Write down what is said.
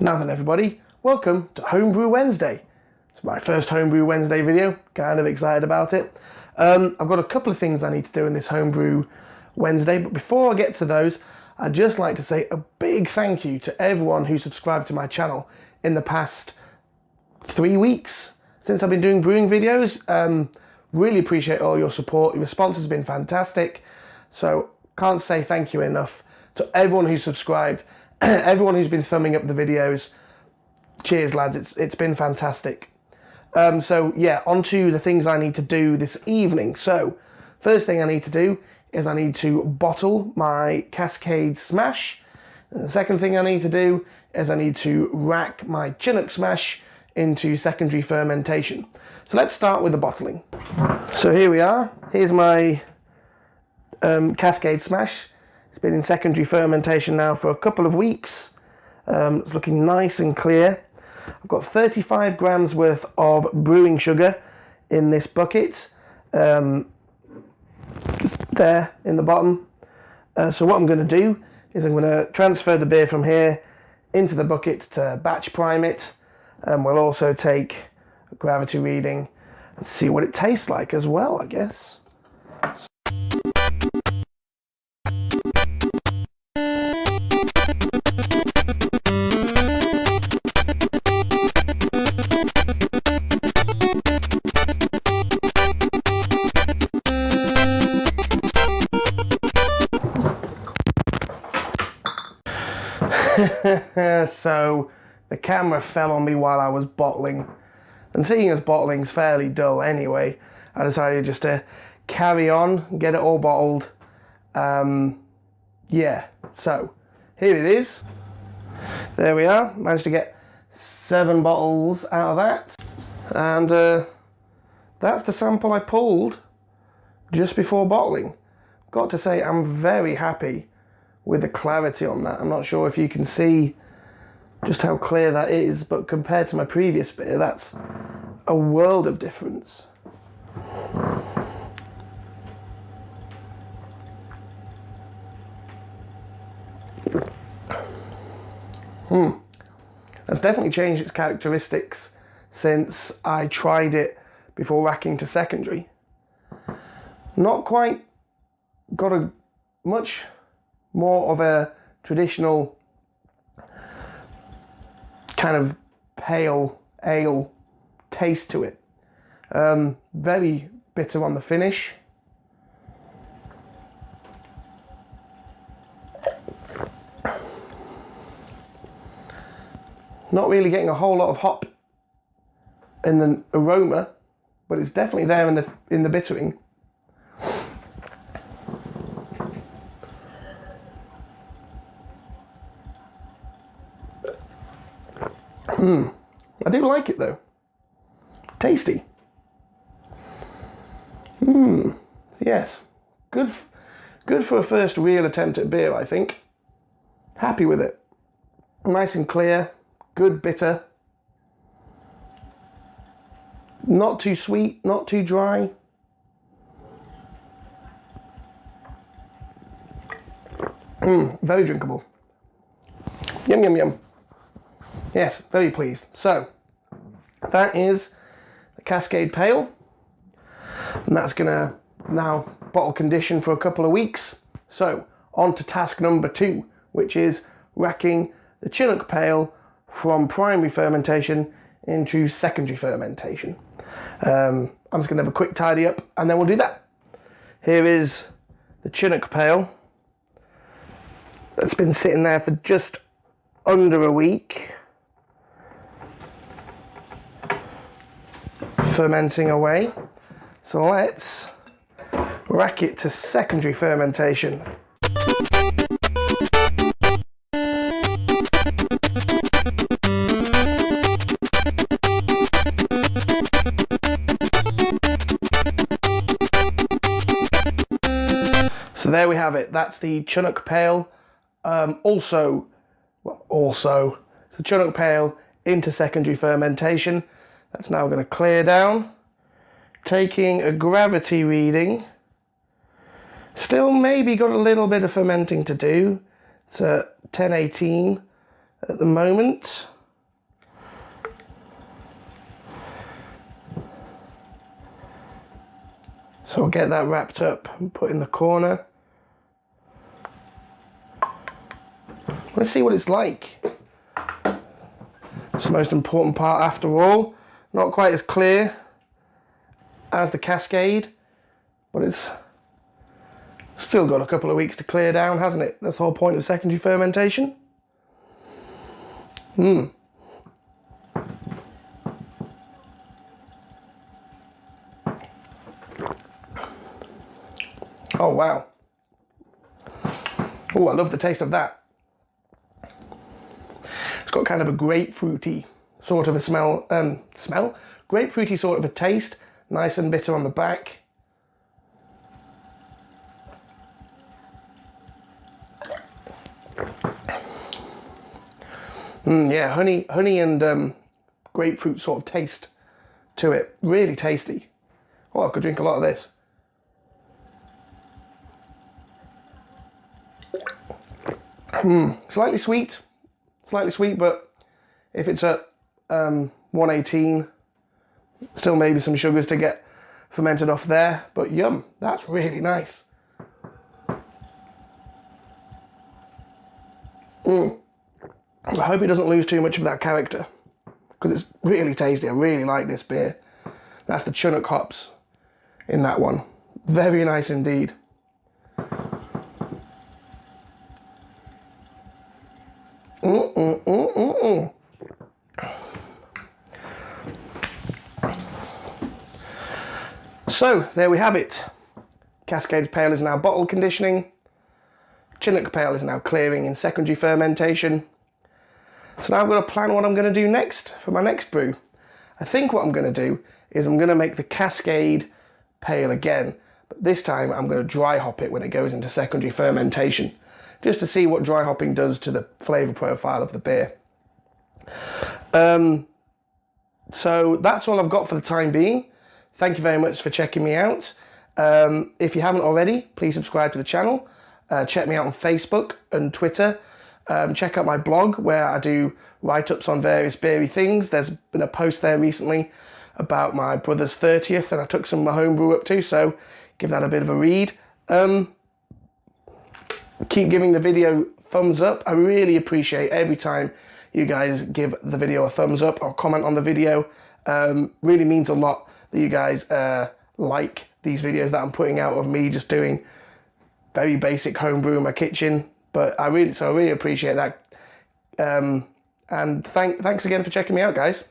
Now then everybody, welcome to Homebrew Wednesday. It's my first Homebrew Wednesday video, kind of excited about it. I've got a couple of things I need to do in this Homebrew Wednesday, but before I get to those, I'd just like to say a big thank you to everyone who subscribed to my channel in the past 3 weeks since I've been doing brewing videos. Really appreciate all your support. Your response has been fantastic, so can't say thank you enough to everyone who's subscribed. Everyone who's been thumbing up the videos. Cheers lads, it's been fantastic. So yeah, on to the things I need to do this evening. So first thing I need to do is I need to bottle my Cascade SMaSH, and the second thing I need to do is I need to rack my Chinook SMaSH into secondary fermentation. So let's start with the bottling. So here we are, here's my Cascade SMaSH. It's been in secondary fermentation now for a couple of weeks. It's looking nice and clear. I've got 35 grams worth of brewing sugar in this bucket, just there in the bottom. So what I'm going to do is I'm going to transfer the beer from here into the bucket to batch prime it, and we'll also take a gravity reading and see what it tastes like as well, I guess. So the camera fell on me while I was bottling, and seeing as bottling's fairly dull anyway, I decided just to carry on and get it all bottled. Yeah, so here it is. There we are, managed to get 7 bottles out of that, and that's the sample I pulled just before bottling. Got to say, I'm very happy with the clarity on that. I'm not sure if you can see just how clear that is, but compared to my previous beer, that's a world of difference. That's definitely changed its characteristics since I tried it before racking to secondary. Not quite got a much more of a traditional kind of pale ale taste to it. Very bitter on the finish. Not really getting a whole lot of hop in the aroma, but it's definitely there in the bittering. I do like it though. Tasty. Yes. Good for a first real attempt at beer, I think. Happy with it. Nice and clear. Good bitter. Not too sweet, not too dry. Very drinkable. Yum, yum, yum. Yes, very pleased. So, that is the Cascade Pale, and that's gonna now bottle condition for a couple of weeks. So, on to task number 2, which is racking the Chinook Pale from primary fermentation into secondary fermentation. I'm just gonna have a quick tidy up, and then we'll do that. Here is the Chinook Pale. That's been sitting there for just under a week, fermenting away. So let's rack it to secondary fermentation. So there we have it. That's the Chinook Pale. It's the Chinook Pale into secondary fermentation. That's now going to clear down. Taking a gravity reading. Still maybe got a little bit of fermenting to do. It's at 1018 at the moment. So I'll get that wrapped up and put in the corner. Let's see what it's like. It's the most important part after all. Not quite as clear as the Cascade, but it's still got a couple of weeks to clear down, hasn't it? That's the whole point of secondary fermentation. Oh wow. Oh, I love the taste of that. It's got kind of a grapefruity sort of a smell, grapefruity sort of a taste, nice and bitter on the back. Yeah, honey and grapefruit sort of taste to it. Really tasty. Oh, I could drink a lot of this. Slightly sweet, but if it's at 118, still maybe some sugars to get fermented off there, but yum, that's really nice. I hope it doesn't lose too much of that character, because it's really tasty. I really like this beer. That's the Chinook hops in that one. Very nice indeed. So there we have it. Cascade Pale is now bottle conditioning. Chinook Pale is now clearing in secondary fermentation. So now I've got to plan what I'm going to do next for my next brew. I think what I'm going to do is I'm going to make the Cascade Pale again, but this time I'm going to dry hop it when it goes into secondary fermentation, just to see what dry hopping does to the flavour profile of the beer. So that's all I've got for the time being. Thank you very much for checking me out. If you haven't already, please subscribe to the channel. Check me out on Facebook and Twitter. Check out my blog where I do write-ups on various beery things. There's been a post there recently about my brother's 30th and I took some of my homebrew up to, so give that a bit of a read. Keep giving the video thumbs up. I really appreciate every time you guys give the video a thumbs up or comment on the video. Really means a lot that you guys like these videos that I'm putting out of me just doing very basic homebrew in my kitchen. But I really appreciate that. And thanks again for checking me out, guys.